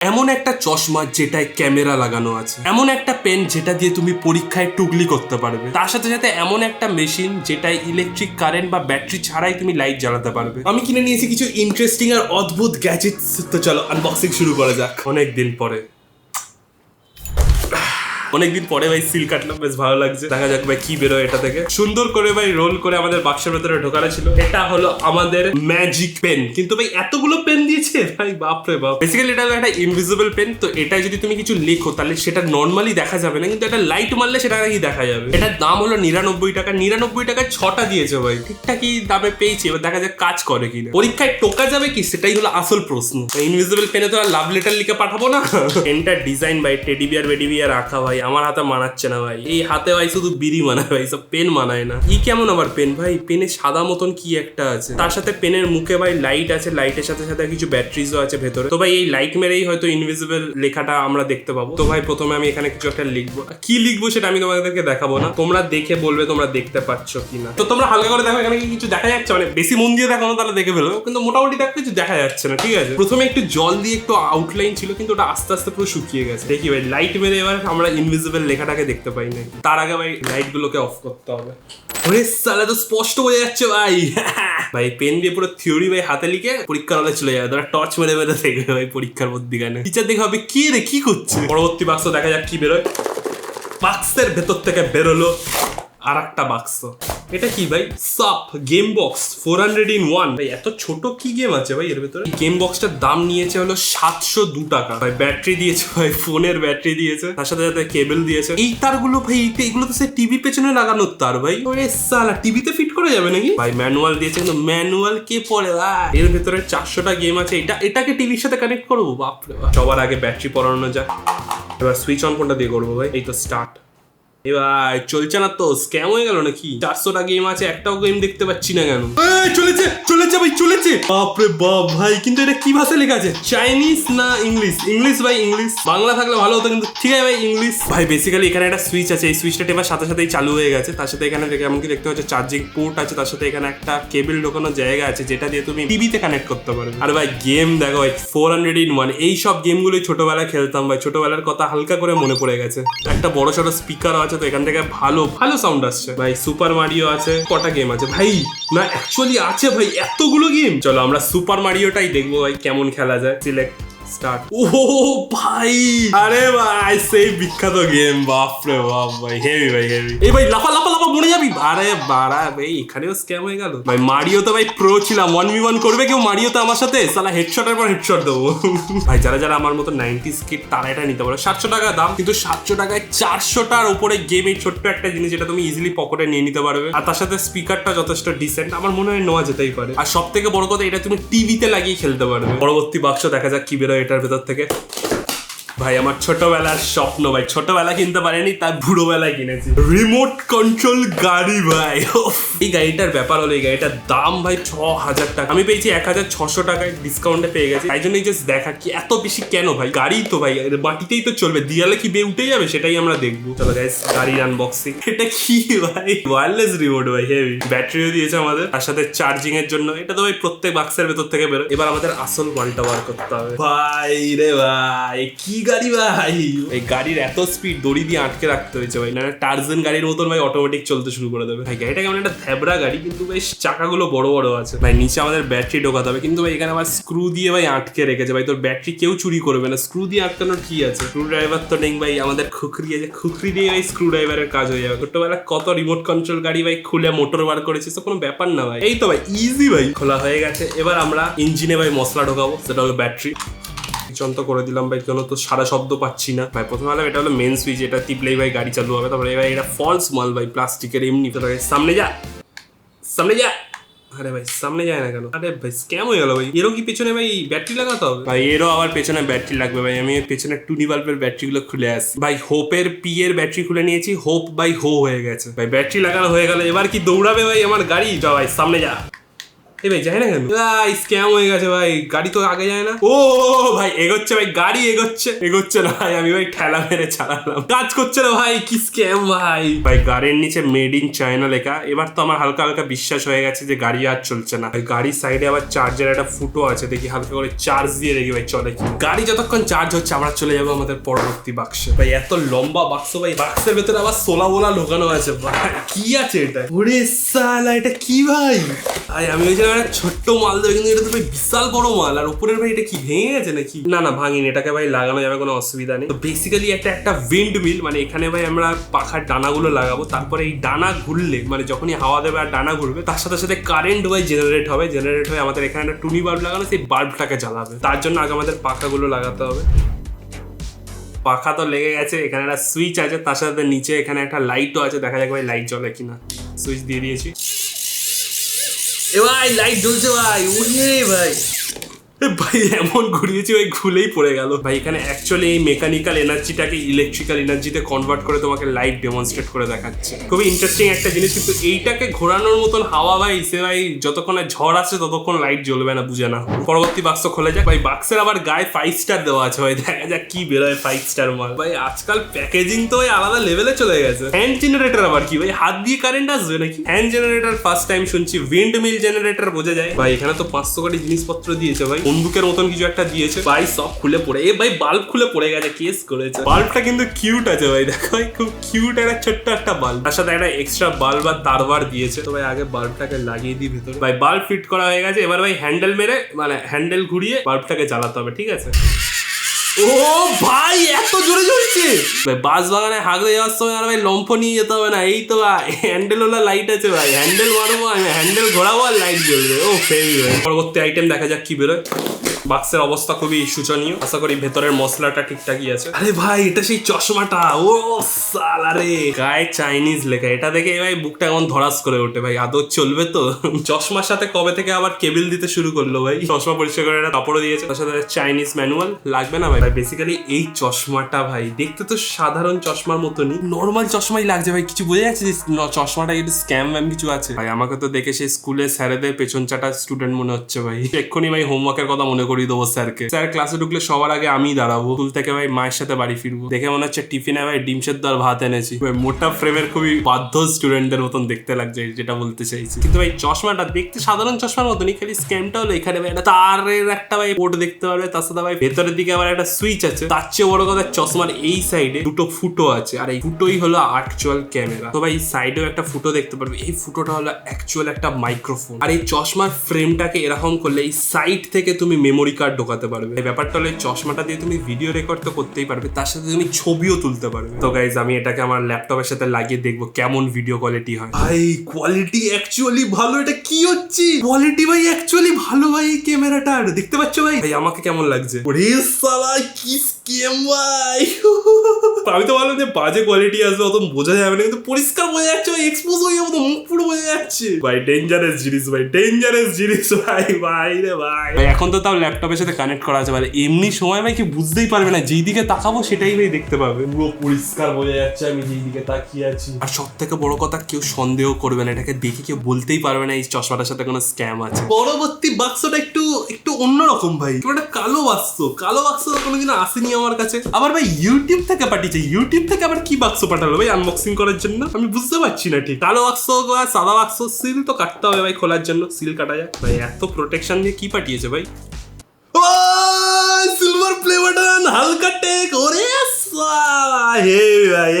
এমন একটা চশমা যেটায় ক্যামেরা লাগানো আছে, এমন একটা পেন যেটা দিয়ে তুমি পরীক্ষায় টুকলি করতে পারবে, তার সাথে সাথে এমন একটা মেশিন যেটায় ইলেকট্রিক কারেন্ট বা ব্যাটারি ছাড়াই তুমি লাইট জ্বালাতে পারবে। আমি কিনে নিয়েছি কিছু ইন্টারেস্টিং আর অদ্ভুত গ্যাজেটস। তো চলো আনবক্সিং শুরু করা যাক। অনেকদিন পরে ভাই সিল কাটলাম, বেশ ভালো লাগছে। দেখা যাক ভাই কি বেরোয় এটা থেকে। সুন্দর করে ভাই রোল করে আমাদের বাক্সের ভেতরে ঢোকানো ছিল। এটা হলো আমাদের ম্যাজিক পেন, কিন্তু ভাই এতগুলো পেন দিয়েছে ভাই, বাপরে বাপ। বেসিক্যালি এটা হলো একটা ইনভিজিবল পেন। তো এটা যদি তুমি কিছু লেখো তাহলে সেটা নর্মালি দেখা যাবে না, কিন্তু এটা লাইট মারলে সেটা নাকি দেখা যাবে। এটার দাম হলো 99 টাকা। 99 টাকায় 6টা দিয়েছে ভাই, ঠিকঠাকই দামে পেয়েছি। এবার দেখা যাক কাজ করে কিনা, পরীক্ষায় টোকা যাবে কি, সেটাই হলো আসল প্রশ্ন। ইনভিজিবল পেনে তো আর লাভ লেটার লিখে পাঠাবো না। পেনটার ডিজাইন ভাই টেডি বিয়ার বেডি বিয়ার রাখা ভাই, আমার হাতে মানাচ্ছে না ভাই। এই হাতে ভাই শুধু বিড়ি মানায় ভাই, সব পেন মানায় না। কি কেমন আবার পেন ভাই, পেনে সাদা মতন কি একটা আছে, তার সাথে পেনের মুখে ভাই লাইট আছে, লাইটের সাথে সাথে কিছু ব্যাটারিজও আছে ভেতরে। তো ভাই এই লাইট মেরেই হয়তো ইনভিজিবল লেখাটা আমরা দেখতে পাবো। তো ভাই প্রথমে আমি এখানে কিছু একটা লিখবো, কি লিখবো সেটা আমি তোমাদেরকে দেখাবো না, তোমরা দেখে বলবে তোমরা দেখতে পাচ্ছ কিনা। তো তোমরা হালকা করে দেখো এখানে কিছু দেখা যাচ্ছে, মানে বেশি মন দিয়ে দেখো না তাহলে দেখে ফেলবো, কিন্তু মোটামুটি দেখো কিছু দেখা যাচ্ছে না, ঠিক আছে। প্রথমে একটু জল দিয়ে একটু আউটলাইন ছিল, কিন্তু ওটা আস্তে আস্তে পুরো শুকিয়ে গেছে। দেখি ভাই লাইট মেরে এবার আমরা ইনভিজিবল লেখাটাকে দেখতে পাই না। তার আগে ভাই লাইট গুলোকে অফ করতে হবে। ওরে সালা, তো স্পষ্ট বোঝা যাচ্ছে ভাই। ভাই পেন দিয়ে পুরো থিওরি ভাই হাতে লিখে পরীক্ষার হলে চলে যাবে, তোরা টর্চ মেরে মেরে দেখবে ভাই পরীক্ষার মধ্যিখানে। টিচার দেখে হবে কি রে কি করছে। পরবর্তী বাক্স দেখা যাক কি বেরোয়। বাক্সের ভেতর থেকে বেরোলো আর একটা বাক্স। এটা কি ভাই, সাপ গেম বক্স 400 in 1। ভাই এত ছোট কি গেম আছে ভাই এর ভেতরে। গেম বক্সটার দাম নিয়েছে হলো 702 টাকা। ভাই ব্যাটারি দিয়েছে ভাই, ফোনের ব্যাটারি দিয়েছে, তার সাথে সাথে কেবল দিয়েছে। এই তারগুলো ভাই এগুলো তো সে টিভি পেছনে লাগানোর তার ভাই। ওরে সালা, টিভিতে ফিট করা যাবে নাকি ভাই। ম্যানুয়াল দিয়েছে, কিন্তু ম্যানুয়াল কে পড়ে ভাই। এর ভেতরে 400টা গেম আছে। এটাকে টিভির সাথে কানেক্ট করবো, বাপরে বাপ। সবার আগে ব্যাটারি পরানো যাক। এবার সুইচ অন কোনটা দিয়ে করবো ভাই, এই তো স্টার্ট। এবার চলছে না তো, স্ক্যাম হয়ে গেল নাকি। 400টা গেম আছে, একটাও গেম দেখতে পাচ্ছি না কেন। চলেছে চলেছে ভাই, চলেছে। বাপরে বাপ ভাই, কিন্তু এটা কি ভাষায় লেখা আছে, চাইনিজ না ইংলিশ? ইংলিশ ভাই, ইংলিশ। বাংলা থাকলে ভালো হতো, কিন্তু ঠিক আছে ভাই ইংলিশ। ভাই বেসিক্যালি এখানে একটা সুইচ আছে, এই সুইচটা টেপার সাথে সাথেই চালু হয়ে গেছে। তার সাথে এখানে দেখে এমনকি দেখতে হচ্ছে চার্জিং পোর্ট আছে, তার সাথে এখানে একটা কেবল ঢোকানোর জায়গা আছে যেটা দিয়ে তুমি টিভিতে কানেক্ট করতে পারবে। আর ভাই গেম দেখো ভাই, 400 in 1। এই সব গেমগুলোই ছোটবেলায় খেলতাম ভাই, ছোটবেলার কথা হালকা করে মনে পড়ে গেছে। একটা বড় সড়ো স্পিকার আছে, তো এখান থেকে ভালো ভালো সাউন্ড আসছে ভাই। সুপার মারিও আছে। কটা গেম আছে ভাই, না অ্যাকচুয়ালি আছে ভাই এতগুলো গেম। চলো আমরা সুপার মারিওটাই দেখবো ভাই কেমন খেলা যায়। Select start. ও ভাই, আরে ভাই সেই বিখ্যাত গেম, বাপরে বাপ ভাই, হেভি ভাই হেভি। এই ভাই লাফা লাফা লাফা মরে যাবি। আরে বাড়া ভাই, এখানেও স্ক্যাম হয়ে গেল ভাই। মারিও তো ভাই প্রো ছিলাম, 1v1 করবে কেউ মারিও তো আমার সাথে, সালা হেডশটের পর হেডশট দেবো ভাই। যারা যারা আমার মতো 90s কিড তারা এটা নিতে পারো। 700 টাকা দাম, কিন্তু 700 টাকায় 400টার উপরে গেম। এই ছোট্ট একটা জিনিস যেটা তুমি ইজিলি পকেটে নিয়ে নিতে পারবে, আর তার সাথে স্পিকারটা যথেষ্ট ডিসেন্ট, আমার মনে হয় নেওয়া যেতেই পারে। আর সব থেকে বড় কথা, এটা তুমি টিভিতে লাগিয়ে খেলতে পারবে। পরবর্তী বাক্স দেখা যাক কি বেরোয় এটার ভেতর থেকে। ভাই আমার ছোটবেলার স্বপ্ন ভাই, ছোটবেলা কিনতে পারেনি, তার বুড়ো বেলায় কিনেছি রিমোট কন্ট্রোল গাড়ি ভাই। এই গাড়িটার ব্যাপার হলো, এই গাড়িটার দাম ভাই 6000 টাকা। আমি পেয়েছি 1600 টাকায় ডিসকাউন্টে পেয়ে গেছি। তাই জন্যই জাস্ট দেখা কি এত বেশি কেন ভাই। গাড়ি তো ভাই মাটিতেই তো চলবে, দিয়ালে কি বে উঠে যাবে সেটাই আমরা দেখবো। চলো গাইস গাড়ির আনবক্সিং। এটা কি ভাই, ওয়্যারলেস রিমোট ভাই, হেভি। ব্যাটারিও দিয়েছে আমাদের, তার সাথে চার্জিং এর জন্য। এটা তো ভাই প্রত্যেক বাক্সের ভেতর থেকে বেরোয়। এবার আমাদের আসল মালটা বার করতে হবে ভাই রে ভাই। কি গাড়ি ভাই, এই গাড়ির এত স্পিড, দড়ি দিয়ে আটকে রাখতে হয়েছে ভাই, না টার্জেন গাড়ির মতন ভাই অটোমেটিক চলতে শুরু করে দেবে ভাই। গাড়িটা কেমন একটা থ্যাবড়া গাড়ি, কিন্তু বেশ চাকাগুলো বড় বড় আছে ভাই। নিচে আমাদের ব্যাটারি ঢোকাতে হবে, কিন্তু ভাই এখানে আবার স্ক্রু দিয়ে ভাই আটকে রেখেছে ভাই। তোর ব্যাটারি কেউ চুরি করবে না, স্ক্রু দিয়ে আটকানোর কি আছে। স্ক্রু ড্রাইভার তো নেই ভাই, আমাদের খুকরি আছে, খুকরি দিয়ে ভাই স্ক্রু ড্রাইভারের কাজ হয়ে যাবে। ছোটবেলা কত রিমোট কন্ট্রোল গাড়ি ভাই খুলে মোটর বার করেছিস, তো কোনো ব্যাপার না ভাই। এই তো ভাই ইজি ভাই, খোলা হয়ে গেছে। এবার আমরা ইঞ্জিনে ভাই মশলা ঢোকাবো, সেটা হলো ব্যাটারি। চন্ত করে দিলাম ভাই, কেন তো সারা শব্দ পাচ্ছি না ভাই। প্রথমে হলো এটা হলো মেন সুইচ, এটা টিপলেই ভাই গাড়ি চালু হবে। তারপরে ভাই এটা ফলস মাল ভাই, প্লাস্টিকের এমনি। তো সামনে যা, সামনে যা। আরে ভাই সামনে যায় না কেন? আরে ভাই স্ক্যাম হয়ে গেল ভাই। এরও কি পেছনে ভাই ব্যাটারি লাগাতে হবে ভাই? এরও আবার পেছনে ব্যাটারি লাগবে ভাই। আমি পেছনে টুনি বাল্বের ব্যাটারি গুলো খুলে আসি ভাই। হোপের পি এর ব্যাটারি খুলে নিয়েছি, হোপ বাই হো হয়ে গেছে ভাই। ব্যাটারি লাগানো হয়ে গেল, এবার কি দৌড়াবে ভাই আমার গাড়ি? যা ভাই সামনে যা। এই ভাই যায় না কেন? স্ক্যাম হয়ে গেছে ভাই, গাড়ি তো আগে যায় না। ও ভাই এগোচ্ছে ভাই, গাড়ি এগোচ্ছে না ভাই, আমি ভাই ঠেলা মেরে চালালাম, কাজ করছে না ভাই, কি স্ক্যাম ভাই। ভাই গাড়ির নিচে মেড ইন চায়না লেখা, এবার তো আমার হালকা হালকা বিশ্বাস হয়ে গেছে যে গাড়ি আর চলছে না। ভাই গাড়ির সাইডে আবার চার্জের একটা ফুটো আছে, দেখি হালকা করে চার্জ দিয়ে দেখি ভাই চলে কি। গাড়ি যতক্ষণ চার্জ হচ্ছে আমরা চলে যাবো আমাদের পরবর্তী বাক্সে। ভাই এত লম্বা বাক্স ভাই, বাক্সের ভেতরে আবার সোলা বোলা ঢোকানো আছে ভাই, কি আছে এটা? ওরে সালা এটা কি ভাই? ভাই আমি বলছিলাম একটা ছোট্ট মাল দেবে, কিন্তু এটা তো ভাই বিশাল বড় মাল। আর উপরের ভাই এটা কি ভেঙে গেছে নাকি? না না ভাঙিনি, এটাকে ভাই লাগানো যাবে, কোনো অসুবিধা নেই। তো বেসিক্যালি একটা উইন্ড মিল, মানে এখানে ভাই আমরা পাখার ডানাগুলো লাগাবো, তারপরে এই ডানা ঘুরলে মানে যখনই হাওয়া দেবে আর ডানা ঘুরবে তার সাথে সাথে কারেন্ট ভাই জেনারেট হয়ে আমাদের এখানে একটা টুনি বাল্ব লাগানো, সেই বাল্বটাকে জ্বালাবে। তার জন্য আগে আমাদের পাখাগুলো লাগাতে হবে। পাখা তো লেগে গেছে, এখানে একটা সুইচ আছে, তার সাথে নিচে এখানে একটা লাইটও আছে, দেখা যাক ভাই লাইট জ্বলে কিনা। সুইচ দিয়ে দিয়েছি, এ ভাই লাইট জ্বলছে ভাই। ওরে ভাই ভাই এমন ঘুরিয়েছি ভাই খুলেই পড়ে গেল ভাই। এখানে অ্যাকচুয়ালি এই মেকানিক্যাল এনার্জিটাকে ইলেকট্রিক্যাল এনার্জিতে কনভার্ট করে তোমাকে লাইভ ডেমনস্ট্রেট করে দেখাচ্ছে। খুবই ইন্টারেস্টিং একটা জিনিস, কিন্তু এইটাকে ঘোরানোর মতন হাওয়া ভাই সে ভাই যতক্ষণে ঝড় আসে ততক্ষণ লাইট জ্বলবে না, বুঝে না। পরবর্তী বাক্স খোলা যাক ভাই। বাক্সের আবার গায়ে 5 স্টার দেওয়া আছে ভাই, দেখা যাক কি বেরোয় 5 স্টার মাল। ভাই আজকাল প্যাকেজিং তো ভাই আলাদা লেভেলে চলে গেছে। হ্যান্ড জেনারেটর আবার কি ভাই, হাত দিয়ে কারেন্ট আসবে নাকি? হ্যান্ড জেনারেটর ফার্স্ট টাইম শুনছি। উইন্ড মিল জেনারেটর বোঝা যায় ভাই। এখানে তো 500 কোটি জিনিসপত্র দিয়েছে ভাই, বন্দুকের মতন কিছু একটা দিয়েছে ভাই, সব খুলে পড়ে। এ ভাই বাল্ব খুলে পড়ে গেছে, কেস করেছে। বাল্বটা কিন্তু কিউট আছে ভাই, দেখো ভাই খুব কিউট একটা ছোট্ট একটা বাল্ব, তার সাথে একটা এক্সট্রা বাল্ব আর তারবার দিয়েছে। তো ভাই আগে বাল্বটাকে লাগিয়ে দিই ভেতরে। ভাই বাল্ব ফিট করা হয়ে গেছে, এবার ভাই হ্যান্ডেল মেরে মানে হ্যান্ডেল ঘুরিয়ে বাল্বটাকে জ্বালাতে হবে, ঠিক আছে? ও ভাই এত জোরে জ্বলছে ভাই। বাস বাগানে হাগড়ে যাওয়ার সময় আর ভাই লম্ফ নিয়ে যেতে হবে না, এই তো ভাই হ্যান্ডেল ওলা লাইট আছে ভাই, হ্যান্ডেল মারবো আমি, হ্যান্ডেল ঘোরাবো আর লাইট জ্বলবে। ও ফেমি ভাই। পরবর্তী আইটেম দেখা যাক কি বেরোয়। বাক্সের অবস্থা খুবই শোচনীয়, আশা করি ভেতরের মশলাটা ঠিকঠাকই আছে। আরে ভাই এটা সেই চশমাটা, ও সালা রে, গায়ে চাইনিজ লেখা, এটা দেখে ভাই বুকটা এমন ধরাস করে ওঠে ভাই। আদৌ চলবে তো? চশমার সাথে কবে থেকে আবার কেবল দিতে শুরু করলো ভাই। চশমা পরিষ্কার করে একটা কাপড়ও দিয়েছে, তার সাথে চাইনিজ ম্যানুয়াল। লাগবে না ভাই। বেসিক্যালি এই চশমাটা ভাই দেখতে তো সাধারণ চশমার মতনই, নর্মাল চশমাই লাগছে ভাই। কিছু বোঝা যাচ্ছে যে চশমাটা একটু স্ক্যাম ম্যাম কিছু আছে ভাই। আমাকে তো দেখে সেই স্কুলে স্যারেদের পেছন চাটা স্টুডেন্ট মনে হচ্ছে ভাই। এক্ষুনি ভাই হোমওয়ার্কের কথা মনে করিয়ে দেবো স্যারকে। স্যার ক্লাসে ঢুকলে সবার আগে আমি দাঁড়াবো, স্কুল থেকে ভাই মায়ের সাথে বাড়ি ফিরবো, দেখে মনে হচ্ছে টিফিনে ভাই ডিম সেদ্ধ আর ভাত এনেছি। মোটা ফ্রেমের খুবই বাধ্য স্টুডেন্টদের মতন দেখতে লাগছে, যেটা বলতে চাইছি। কিন্তু ভাই চশমাটা দেখতে সাধারণ চশমার মতনই, খালি স্ক্যামটা হলো এখানে ভাই একটা তারের একটা ভাই পোর্ট দেখতে পারবে, তার সাথে ভাই ভেতরের দিকে আবার একটা সুইচ আছে। তার চেয়ে বড় কথা চশমার এই সাইডে দুটো ফুটো আছে, আর এই ফুটোই হলো অ্যাকচুয়াল ক্যামেরা। তো ভাই সাইডেও একটা ফুটো দেখতে পারবে, এই ফুটোটা হলো অ্যাকচুয়াল একটা মাইক্রোফোন। আর এই চশমার ফ্রেমটাকে এরকম করলে এই সাইড থেকে তুমি মেমোরি কার্ড ঢোকাতে পারবে। এই ব্যাপারটা হলো চশমাটা দিয়ে তুমি ভিডিও রেকর্ড তো করতেই পারবে, তার সাথে তুমি ছবিও তুলতে পারবে। তো গাইজ আমি এটাকে আমার ল্যাপটপের সাথে লাগিয়ে দেখবো কেমন ভিডিও কোয়ালিটি হয়। ভাই কোয়ালিটি অ্যাকচুয়ালি ভালো। এটা কি হচ্ছে? কোয়ালিটি ভাই অ্যাকচুয়ালি ভালো ভাই এই ক্যামেরাটার, দেখতে পাচ্ছ ভাই? ভাই আমাকে কেমন লাগছে? ওরে সালা কি স্ক্যাম ভাই। আমি তো ভাবলাম যে বাজে কোয়ালিটি আসবে, অত বোঝা যাবে না, কিন্তু পরিষ্কার বোঝা যাচ্ছে ভাই, এক্সপোজ হয়ে যাবো তো, মুখ পুরো বোঝা যাচ্ছে ভাই। ডেঞ্জারাস জিনিস ভাই, ডেঞ্জারাস জিনিস ভাই। ভাই রে ভাই, এখন তো তাও ল্যাপটপের সাথে কানেক্ট করা আছে ভাই। এমনি সময় ভাই কি বুঝতেই পারবে না, যেই দিকে তাকাবো সেটাই ভাই দেখতে পাবে, পুরো পরিষ্কার বোঝা যাচ্ছে আমি যেই দিকে তাকিয়ে আছি। আর সব থেকে বড় কথা, কেউ সন্দেহ করবে না, এটাকে দেখে কেউ বলতেই পারবে না এই চশমাটার সাথে কোনো স্ক্যাম আছে। পরবর্তী বাক্সটা একটু অন্যরকম ভাই, একটা কালো বাক্স। কালো বাক্স কোনোদিন আসেনি আমার কাছে। আবার ভাই ইউটিউব থেকে পাঠিয়েছে, ইউটিউব থেকে আবার কি বাক্স পাঠালো ভাই আনবক্সিং করার জন্য, আমি বুঝতে পারছি না ঠিক। কালো বাক্স বা সাদা বাক্স, সিল তো কাটতে হবে ভাই খোলার জন্য, সিল কাটা যায় ভাই। এত প্রোটেকশন দিয়ে কি পাঠিয়েছে ভাই? সিলভার প্লে বাটন, হালকা টেক। ওরে ভাই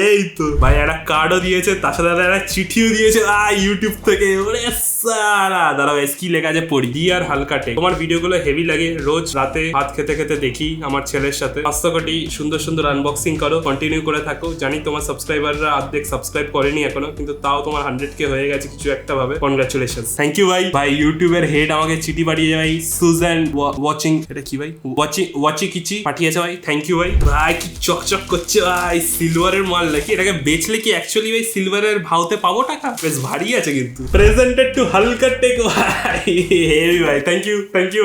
এই তো ভাই একটা কার্ডও দিয়েছে, তার সাথে একটা চিঠিও দিয়েছে ইউটিউব থেকে। ওরে সারা দাঁড়াও, কি লেখা আছে পড়ি। ডিয়ার হালকা টেক, তোমার ভিডিওগুলো হেভি লাগে, রোজ রাতে ভাত খেতে খেতে দেখি আমার ছেলের সাথে। 500 কোটি সুন্দর সুন্দর আনবক্সিং করো, কন্টিনিউ করে থাকো। জানি তোমার সাবস্ক্রাইবাররা অর্ধেক সাবস্ক্রাইব করেনি এখনো, কিন্তু তাও তোমার 100K হয়ে গেছে কিছু একটা ভাবে। কনগ্রাচুলেশন, থ্যাংক ইউ ভাই। ভাই ইউটিউবের হেড আমাকে চিঠি পাঠিয়েছে ভাই, সুজান ওয়াচিং, এটা কি ভাই, ওয়াচি কিচি পাঠিয়েছে ভাই, থ্যাংক ইউ ভাই। ভাই কি চকচক করছে ভাই, সিলভারের মাল নাকি? এটাকে বেচলে কি অ্যাকচুয়ালি ভাই সিলভারের ভাওতে পাবো টাকা? বেশ ভারী আছে কিন্তু। প্রেজেন্টেড টু হালকা টেক ভাই, হেভি ভাই, থ্যাংক ইউ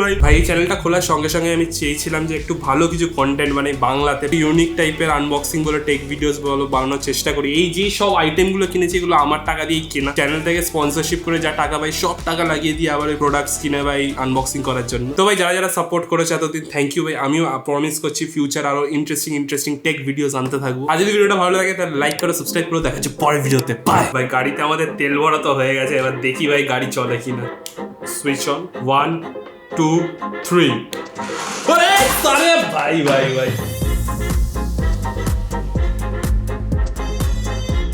ভাই। ভাই এই চ্যানেলটা খোলার সঙ্গে সঙ্গে আমি চেয়েছিলাম যে একটু ভালো কিছু কন্টেন্ট মানে বাংলাতে ইউনিক টাইপের আনবক্সিং বলো, টেক ভিডিওস বলো বানানোর চেষ্টা করি। এই যে সব আইটেমগুলো কিনেছি এগুলো আমার টাকা দিয়েই কেনা, চ্যানেল থেকে স্পন্সরশিপ করে যা টাকা ভাই সব টাকা লাগিয়ে দিয়ে আবার ওই প্রোডাক্টস কিনে ভাই আনবক্সিং করার জন্য। তো ভাই যারা যারা সাপোর্ট করেছে এতদিন থ্যাংক ইউ ভাই। আমিও প্রমিস করছি ফিউচার আরো ইন্টারেস্টিং টেক ভিডিওস আনতে থাকবো। আর যদি ভিডিওটা ভালো লাগে তাহলে লাইক করো, সাবস্ক্রাইব করো, দেখা হচ্ছে পরের ভিডিওতে। বাই ভাই। গাড়িতে আমাদের তেল ভরা তো হয়ে গেছে, এবার দেখি ভাই গাড়ি চলে কিনা। Switch on, 1 2 3। ভাই ভাই ভাই